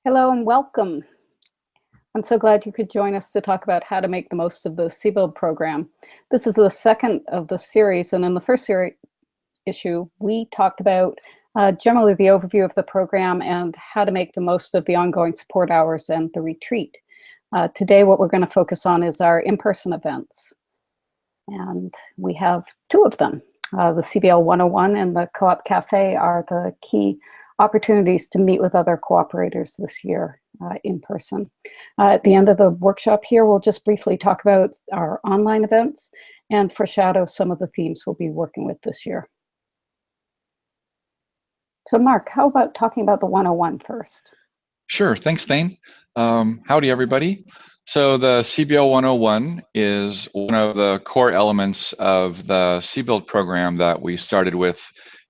Hello and welcome. I'm so glad you could join us to talk about how to make the most of the CBLD program. This is the second of the series, and in the first issue, we talked about generally the overview of the program and how to make the most of the ongoing support hours and the retreat. Today, what we're going to focus on is our in-person events. And we have two of them. The CBL 101 and the Co-op Cafe are the key opportunities to meet with other cooperators this year in person. At the end of the workshop here, we'll just briefly talk about our online events and foreshadow some of the themes we'll be working with this year. So Mark, how about talking about the 101 first? Sure, thanks, Thane. Howdy, everybody. So the CBL 101 is one of the core elements of the CBLD program that we started with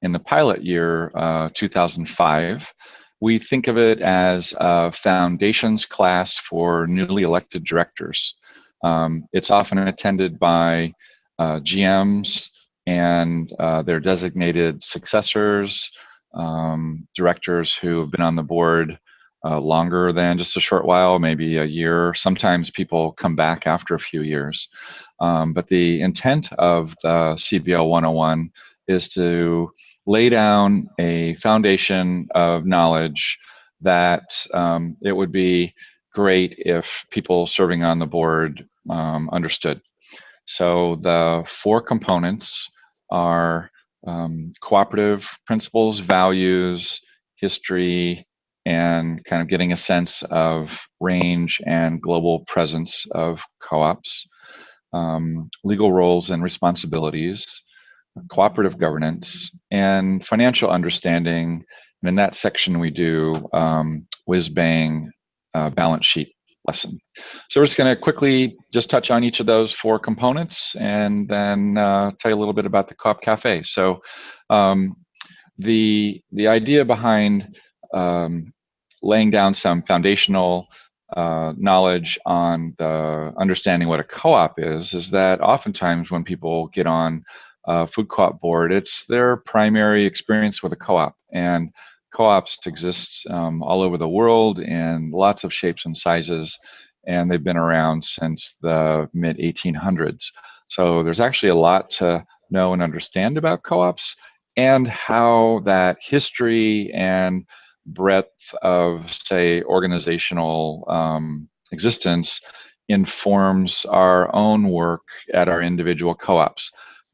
in the pilot year, 2005. We think of it as a foundations class for newly elected directors. It's often attended by GMs and their designated successors, directors who have been on the board longer than just a short while, maybe a year. Sometimes people come back after a few years. But the intent of the CBL 101 is to lay down a foundation of knowledge that it would be great if people serving on the board understood. So the four components are cooperative principles, values, history, and kind of getting a sense of range and global presence of co-ops, legal roles and responsibilities, cooperative governance, and financial understanding. And in that section, we do whiz-bang balance sheet lesson. So we're just going to quickly just touch on each of those four components and then tell you a little bit about the Co-op Cafe. So the idea behind laying down some foundational knowledge on the understanding what a co-op is that oftentimes when people get on a food co-op board, it's their primary experience with a co-op. And co-ops exist all over the world in lots of shapes and sizes, and they've been around since the mid-1800s. So there's actually a lot to know and understand about co-ops and how that history and breadth of, say, organizational existence informs our own work at our individual co-ops.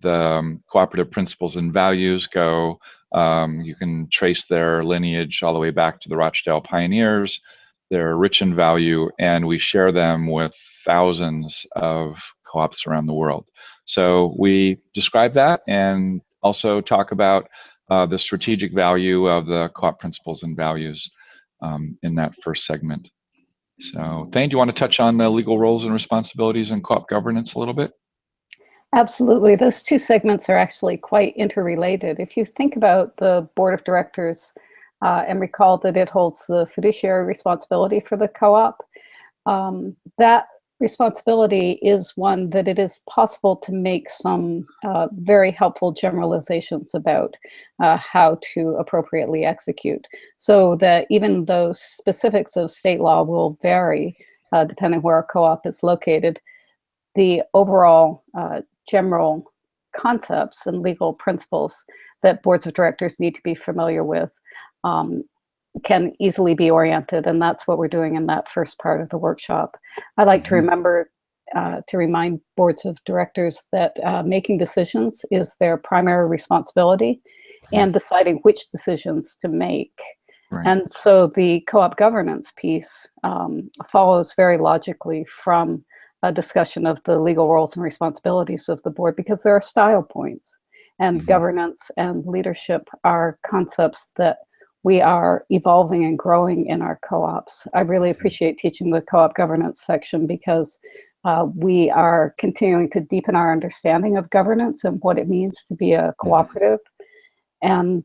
The cooperative principles and values go, you can trace their lineage all the way back to the Rochdale Pioneers. They're rich in value, and we share them with thousands of co-ops around the world. So we describe that and also talk about the strategic value of the co-op principles and values in that first segment. So Thane, do you want to touch on the legal roles and responsibilities in co-op governance a little bit? Absolutely. Those two segments are actually quite interrelated. If you think about the board of directors and recall that it holds the fiduciary responsibility for the co-op, that responsibility is one that it is possible to make some very helpful generalizations about how to appropriately execute. So that even though specifics of state law will vary depending where a co-op is located, the overall general concepts and legal principles that boards of directors need to be familiar with can easily be oriented, and that's what we're doing in that first part of the workshop. I like to remember to remind boards of directors that making decisions is their primary responsibility and deciding which decisions to make. Right. And so the co-op governance piece follows very logically from a discussion of the legal roles and responsibilities of the board, because there are style points, and governance and leadership are concepts that we are evolving and growing in our co-ops. I really appreciate teaching the co-op governance section because we are continuing to deepen our understanding of governance and what it means to be a cooperative. And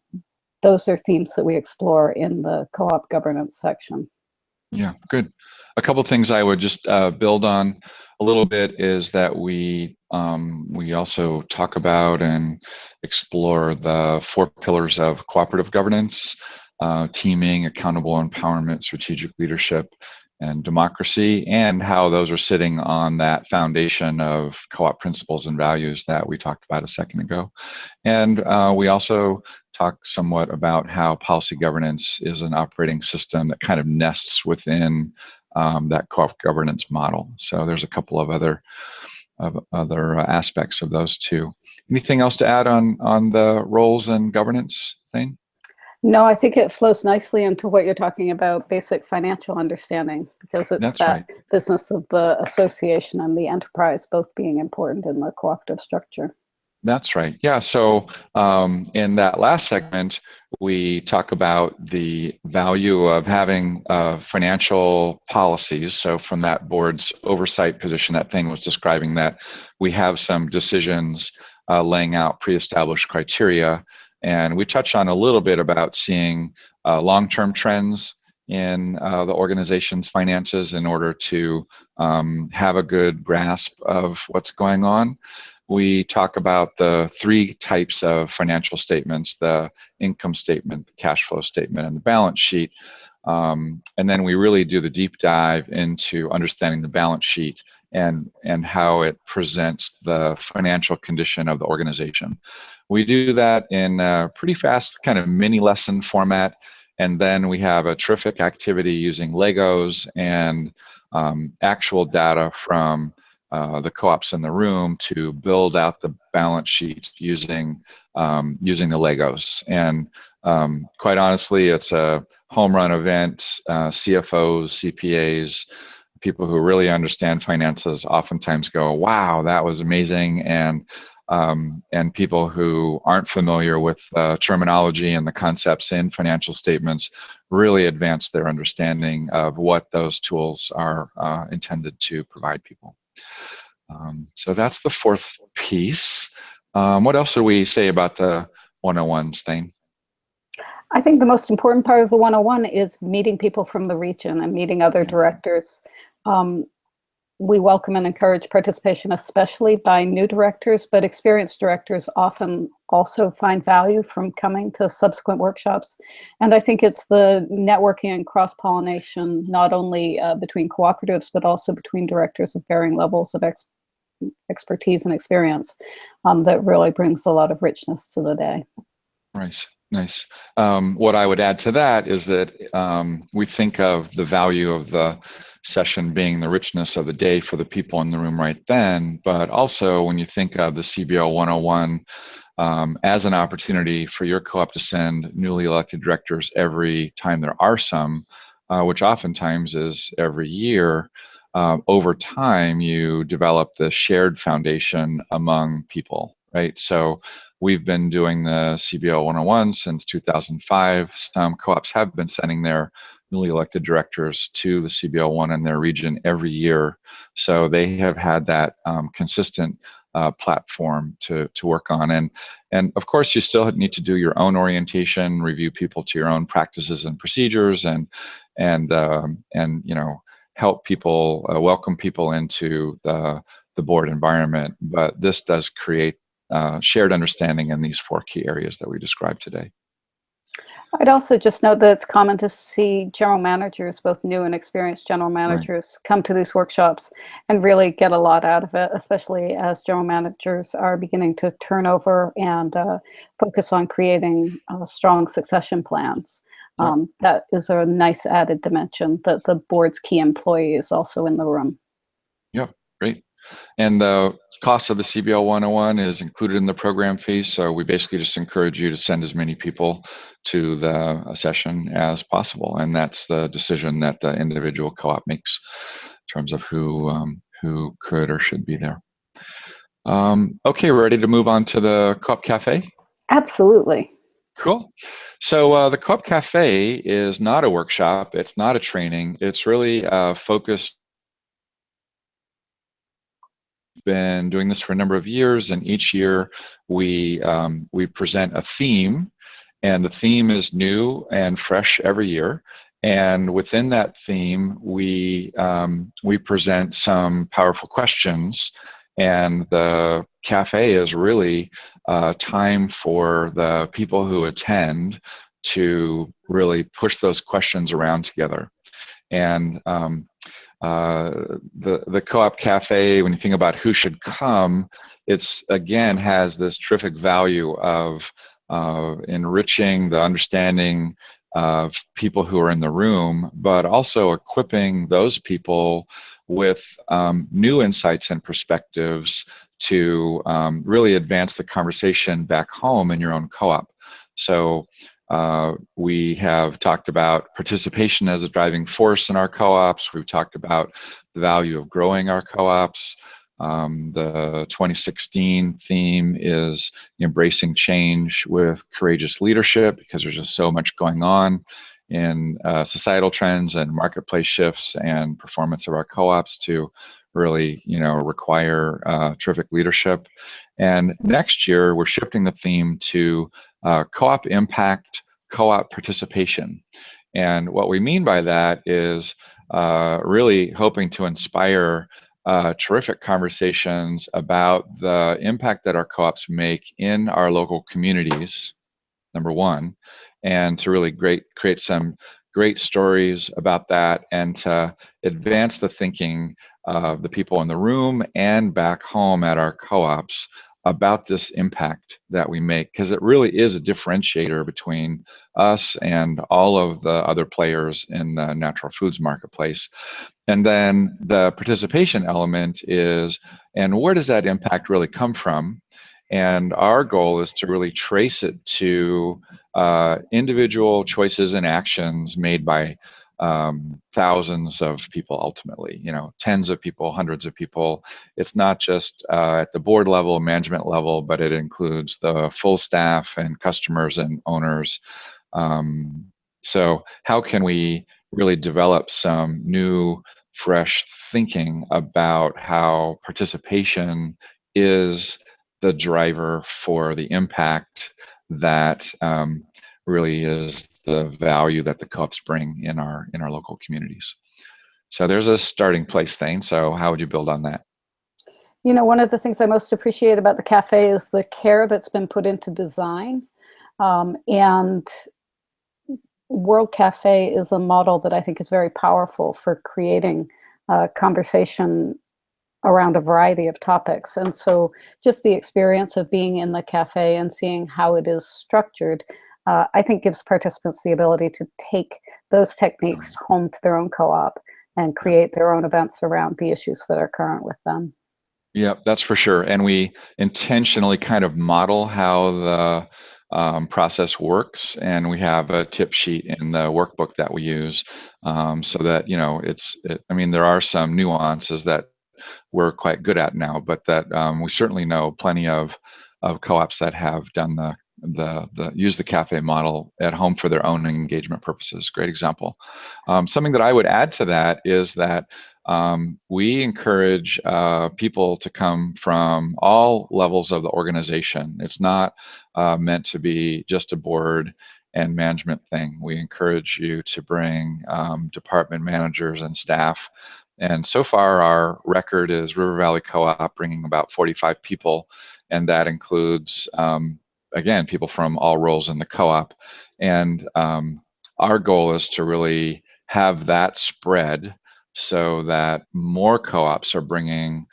those are themes that we explore in the co-op governance section. Yeah, good. A couple of things I would just build on a little bit is that we also talk about and explore the four pillars of cooperative governance. teaming, accountable empowerment, strategic leadership, and democracy, and how those are sitting on that foundation of co-op principles and values that we talked about a second ago. And we also talk somewhat about how policy governance is an operating system that kind of nests within that co-op governance model. So there's a couple of other aspects of those two. Anything else to add on the roles and governance thing? No, I think it flows nicely into what you're talking about, basic financial understanding, because it's That's that right. business of the association and the enterprise both being important in the cooperative structure. That's right. Yeah. So in that last segment, we talk about the value of having financial policies. So from that board's oversight position, that thing was describing that we have some decisions laying out pre-established criteria. And we touch on a little bit about seeing long-term trends in the organization's finances in order to have a good grasp of what's going on. We talk about the three types of financial statements: the income statement, the cash flow statement, and the balance sheet. And then we really do the deep dive into understanding the balance sheet and how it presents the financial condition of the organization. We do that in a pretty fast kind of mini lesson format. And then we have a terrific activity using Legos and actual data from the co-ops in the room to build out the balance sheets using using the Legos. And quite honestly, it's a home run event. CFOs, CPAs, people who really understand finances oftentimes go, "Wow, that was amazing!" And people who aren't familiar with terminology and the concepts in financial statements really advance their understanding of what those tools are intended to provide people. So that's the fourth piece. What else do we say about the 101s, Thane? I think the most important part of the 101 is meeting people from the region and meeting other directors. We welcome and encourage participation, especially by new directors, but experienced directors often also find value from coming to subsequent workshops. And I think it's the networking and cross-pollination, not only between cooperatives, but also between directors of varying levels of expertise and experience that really brings a lot of richness to the day. Nice, nice. What I would add to that is that we think of the value of the session being the richness of the day for the people in the room right then, but also when you think of the CBO 101 as an opportunity for your co-op to send newly elected directors every time there are some, which oftentimes is every year. Over time, you develop the shared foundation among people, right? So we've been doing the CBO 101 since 2005. Some co-ops have been sending their newly elected directors to the CBO 1 in their region every year. So they have had that consistent platform to work on. And of course, you still need to do your own orientation, review people to your own practices and procedures, and you know, help people, welcome people into the board environment. But this does create shared understanding in these four key areas that we described today. I'd also just note that it's common to see general managers, both new and experienced general managers, come to these workshops and really get a lot out of it, especially as general managers are beginning to turn over and focus on creating strong succession plans. That is a nice added dimension that the board's key employee is also in the room. Yep, great. And the cost of the CBL 101 is included in the program fee. So we basically just encourage you to send as many people to the session as possible. And that's the decision that the individual co-op makes in terms of who could or should be there. Okay, we're ready to move on to the Co-op Cafe? Absolutely. Cool. So the Co-op Cafe is not a workshop. It's not a training. It's really focused. Been doing this for a number of years, and each year we present a theme, and the theme is new and fresh every year. And within that theme, we present some powerful questions, and the cafe is really time for the people who attend to really push those questions around together. And the co-op cafe, when you think about who should come, it's again has this terrific value of enriching the understanding of people who are in the room, but also equipping those people with new insights and perspectives to really advance the conversation back home in your own co-op. So we have talked about participation as a driving force in our co-ops. We've talked about the value of growing our co-ops. The 2016 theme is embracing change with courageous leadership, because there's just so much going on in societal trends and marketplace shifts and performance of our co-ops to really, require terrific leadership. And next year, we're shifting the theme to co-op impact, co-op participation. And what we mean by that is really hoping to inspire terrific conversations about the impact that our co-ops make in our local communities, number one, and to really create some great stories about that, and to advance the thinking of the people in the room and back home at our co-ops about this impact that we make, because it really is a differentiator between us and all of the other players in the natural foods marketplace. And then the participation element is, and where does that impact really come from? And our goal is to really trace it to individual choices and actions made by thousands of people ultimately, tens of people, hundreds of people. It's not just at the board level, management level, but it includes the full staff and customers and owners. So how can we really develop some new, fresh thinking about how participation is the driver for the impact that really is the value that the co-ops bring in our local communities. So there's a starting place thing. So how would you build on that? One of the things I most appreciate about the cafe is the care that's been put into design. And World Cafe is a model that I think is very powerful for creating conversation around a variety of topics. And so just the experience of being in the cafe and seeing how it is structured, I think gives participants the ability to take those techniques home to their own co-op and create their own events around the issues that are current with them. Yeah, that's for sure. And we intentionally kind of model how the process works, and we have a tip sheet in the workbook that we use, so that I mean, there are some nuances that we're quite good at now, but that we certainly know plenty of co-ops that have done the use the cafe model at home for their own engagement purposes. Great example. Something that I would add to that is that we encourage people to come from all levels of the organization. It's not meant to be just a board and management thing. We encourage you to bring department managers and staff. And so far, our record is River Valley Co-op bringing about 45 people, and that includes, again, people from all roles in the co-op. And our goal is to really have that spread so that more co-ops are bringing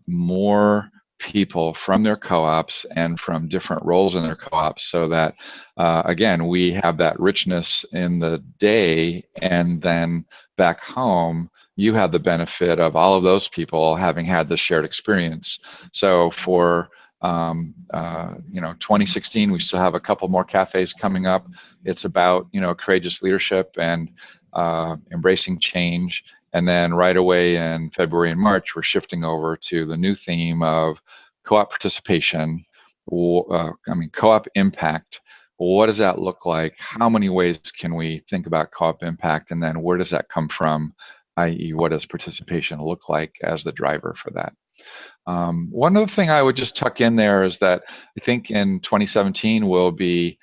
more people from their co-ops and from different roles in their co-ops, so that again, we have that richness in the day, and then back home you have the benefit of all of those people having had the shared experience. So for 2016, we still have a couple more cafes coming up. It's about courageous leadership and embracing change. And then right away in February and March, we're shifting over to the new theme of co-op participation. Co-op impact. What does that look like? How many ways can we think about co-op impact? And then where does that come from? I.e., what does participation look like as the driver for that? One other thing I would just tuck in there is that I think in 2017 we'll be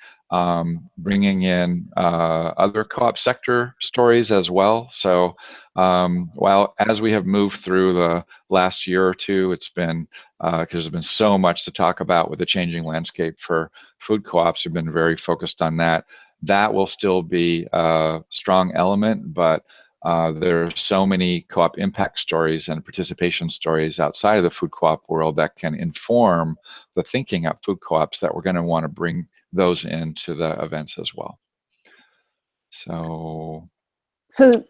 bringing in other co-op sector stories as well. So while as we have moved through the last year or two, it's been, because there's been so much to talk about with the changing landscape for food co-ops, we've been very focused on that. that will still be a strong element, but there are so many co-op impact stories and participation stories outside of the food co-op world that can inform the thinking at food co-ops that we're going to want to bring those into the events as well. So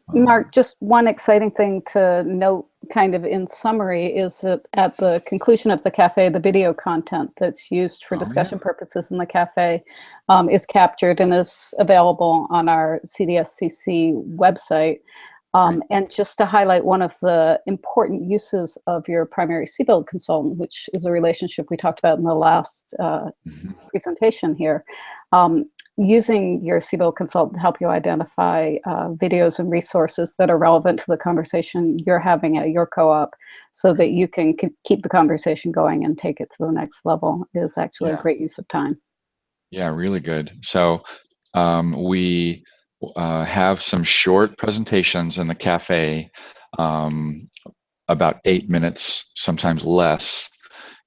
Mark, just one exciting thing to note kind of in summary is that at the conclusion of the cafe, the video content that's used for discussion purposes in the cafe is captured and is available on our CDSCC website. And just to highlight one of the important uses of your primary CBLD consultant, which is a relationship we talked about in the last presentation here, using your CBLD consultant to help you identify videos and resources that are relevant to the conversation you're having at your co-op so that you can keep the conversation going and take it to the next level is actually a great use of time. Yeah, really good. So we have some short presentations in the cafe, about 8 minutes, sometimes less,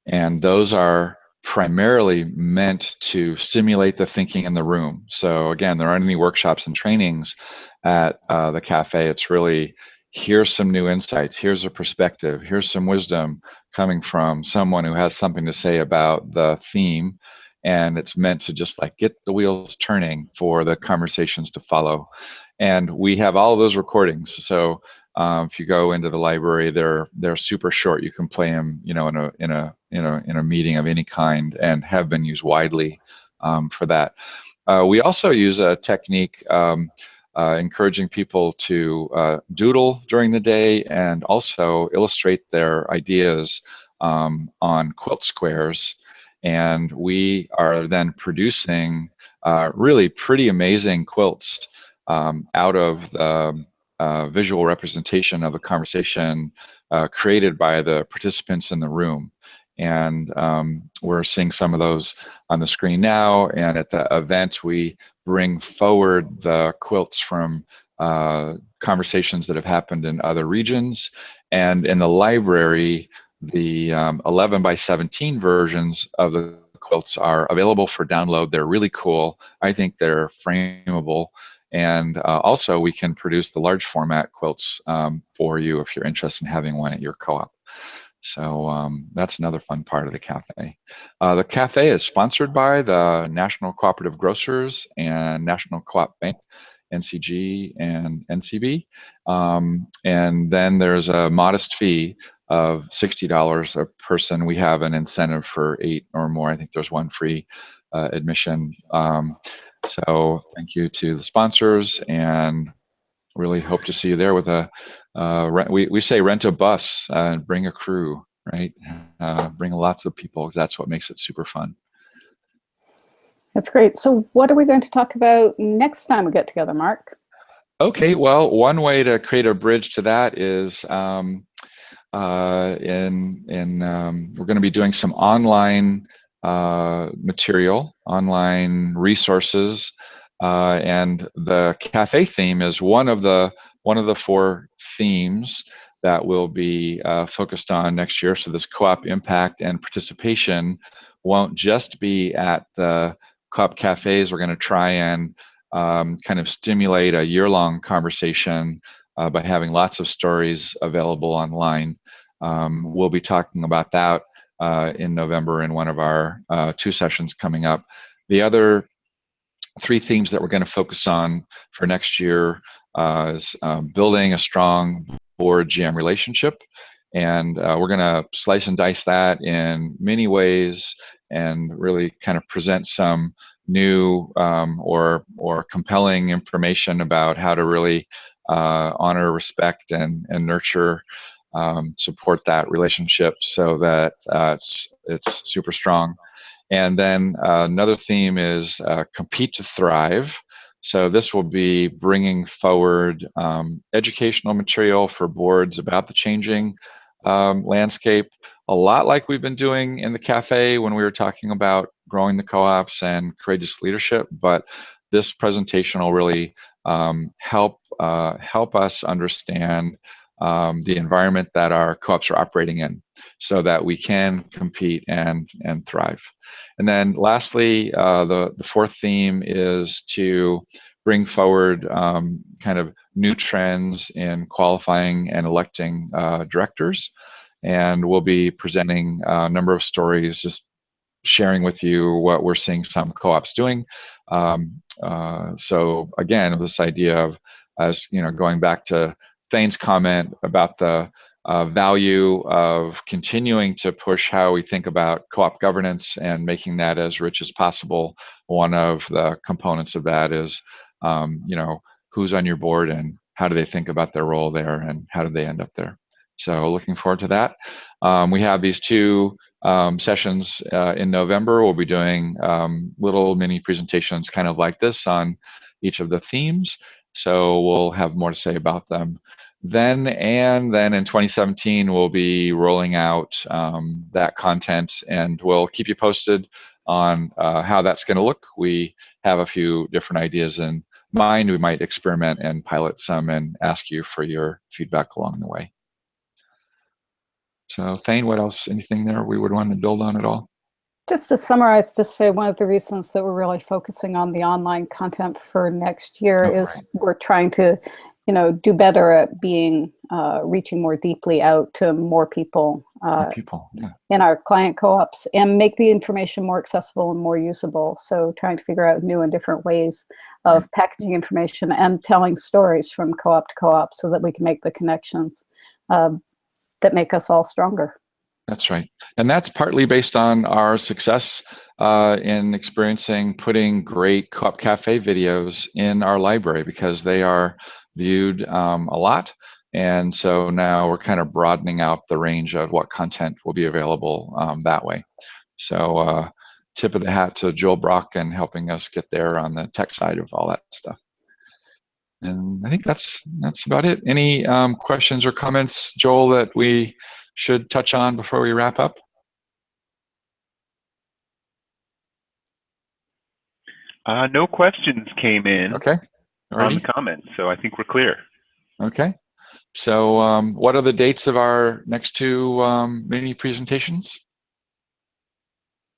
and those are primarily meant to stimulate the thinking in the room. So again, there aren't any workshops and trainings at the cafe. It's really, here's some new insights, here's a perspective, here's some wisdom coming from someone who has something to say about the theme, and it's meant to just like get the wheels turning for the conversations to follow. And we have all of those recordings. So if you go into the library, they're super short. You can play them, you know, in a meeting of any kind, and have been used widely for that. We also use a technique encouraging people to doodle during the day and also illustrate their ideas on quilt squares. And we are then producing really pretty amazing quilts out of the visual representation of a conversation created by the participants in the room. And we're seeing some of those on the screen now. And at the event, we bring forward the quilts from conversations that have happened in other regions. And in the library, the 11 by 17 versions of the quilts are available for download. They're really cool. I think they're frameable. And also, we can produce the large format quilts for you if you're interested in having one at your co-op. So that's another fun part of the cafe. The cafe is sponsored by the National Cooperative Grocers and National Co-op Bank, NCG and NCB. And then there's a modest fee of $60 a person. We have an incentive for 8 or more. I think there's one free admission. So thank you to the sponsors, and really hope to see you there with a, we say rent a bus and bring a crew, right? Bring lots of people, because that's what makes it super fun. That's great. So what are we going to talk about next time we get together, Mark? Okay, well, one way to create a bridge to that is we're going to be doing some online material, online resources, and the cafe theme is one of the 4 themes that will be focused on next year. So this co-op impact and participation won't just be at the co-op cafes. We're going to try and kind of stimulate a year-long conversation by having lots of stories available online. We'll be talking about that in November in one of our 2 sessions coming up. The other 3 themes that we're going to focus on for next year is building a strong board GM relationship. And we're going to slice and dice that in many ways and really kind of present some new or compelling information about how to really honor, respect, and nurture, support that relationship so that it's super strong. And then another theme is compete to thrive. So this will be bringing forward educational material for boards about the changing landscape, a lot like we've been doing in the cafe when we were talking about growing the co-ops and courageous leadership. But this presentation will really help us understand the environment that our co-ops are operating in, so that we can compete and thrive. And then lastly, the fourth theme is to bring forward kind of new trends in qualifying and electing directors. And we'll be presenting a number of stories, just sharing with you what we're seeing some co-ops doing. So again, this idea of, as you know, going back to Thane's comment about the value of continuing to push how we think about co-op governance and making that as rich as possible. One of the components of that is, you know, who's on your board and how do they think about their role there and how do they end up there. So looking forward to that. We have these two sessions in November. We'll be doing little mini presentations kind of like this on each of the themes. So we'll have more to say about them then. And then in 2017, we'll be rolling out that content, and we'll keep you posted on how that's going to look. We have a few different ideas in mind. We might experiment and pilot some and ask you for your feedback along the way. So Thane, what else, anything there we would want to build on at all? Just to summarize, to say one of the reasons that we're really focusing on the online content for next year is we're trying to, you know, do better at being reaching more deeply out to more people, in our client co-ops, and make the information more accessible and more usable. So trying to figure out new and different ways of packaging information and telling stories from co-op to co-op so that we can make the connections that make us all stronger. That's right. And that's partly based on our success in experiencing putting great Co-op Cafe videos in our library, because they are viewed a lot. And so now we're kind of broadening out the range of what content will be available that way. So tip of the hat to Joel Brock and helping us get there on the tech side of all that stuff. And I think that's about it. Any questions or comments, Joel, that we should touch on before we wrap up? No questions came in on the comments, so I think we're clear. Okay. So what are the dates of our next two mini presentations?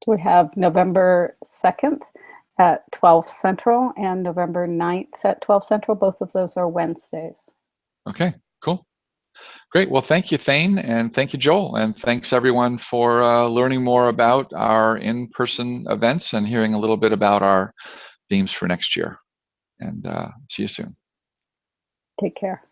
We have November 2nd at 12 Central and November 9th at 12 Central. Both of those are Wednesdays. Okay, cool. Great. Well, thank you, Thane, and thank you, Joel, and thanks everyone for learning more about our in-person events and hearing a little bit about our themes for next year. And see you soon. Take care.